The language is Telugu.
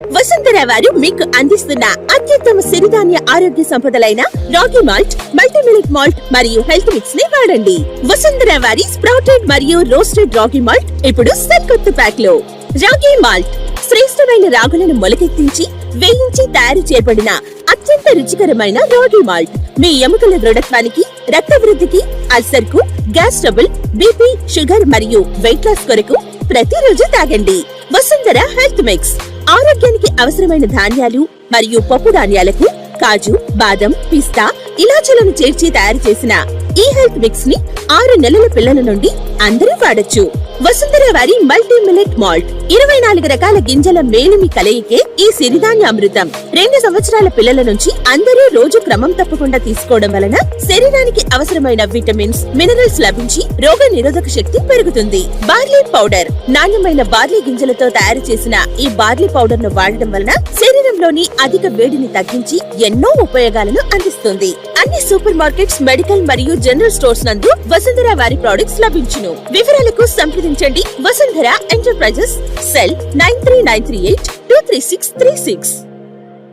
వసుంధర వారు మీకు అందిస్తున్న అత్యుత్తమ సిరిధాన్య ఆరోగ్య సంపదలైన రాగి మాల్ట్, మల్టీమిల్లెట్ మాల్ట్ మరియు హెల్త్ మిక్స్ ని వాడండి. వసుంధర వారి స్ప్రౌటెడ్ మరియు రోస్టెడ్ రాగి మాల్ట్ ఇప్పుడు సరికొత్త ప్యాక్ లో. రాగి మాల్ట్ శ్రేష్టమైన రాగులను మొలకెత్తించి వేయించి తయారు చేయబడిన అత్యంత రుచికరమైన రాగి మాల్ట్ మీ ఎముకల దృఢత్వానికి, రక్త వృద్ధికి, అల్సర్ కు, గ్యాస్ ట్రబుల్, బీపీ, షుగర్ మరియు వెయిట్ లాస్ కొరకు ప్రతిరోజు తాగండి. వసుంధర హెల్త్ మిక్స్ ఆరోగ్యానికి అవసరమైన ధాన్యాలు మరియు పప్పు ధాన్యాలకు కాజు, బాదం, పిస్తా, ఇలాచీలను చేర్చి తయారు చేసిన ఈ హెల్త్ మిక్స్ ని 6 నెలల పిల్లల నుండి అందరూ వాడొచ్చు. వసుంధర వారి మల్టీ మిల్లెట్ మాల్ట్ 24 రకాల గింజల మేలిమి కలయికే ఈ సిరిధాన్య అమృతం. 2 సంవత్సరాల పిల్లల నుంచి అందరూ రోజు క్రమం తప్పకుండా తీసుకోవడం వలన శరీరానికి అవసరమైన విటమిన్స్, మినరల్స్ లభించి రోగ నిరోధక శక్తి పెరుగుతుంది. బార్లీ పౌడర్ నాణ్యమైన బార్లీ గింజలతో తయారు చేసిన ఈ బార్లీ పౌడర్ ను వాడడం వలన శరీరంలోని అధిక వేడిని తగ్గించి ఎన్నో ఉపయోగాలను అందిస్తుంది. అన్ని సూపర్ మార్కెట్స్, మెడికల్ మరియు జనరల్ స్టోర్స్ నందు వసుంధర వారి ప్రొడక్ట్స్ లభించును. వివరాలకు సంప్రదించండి. Vasundhara enterprises, cell 93938 23636.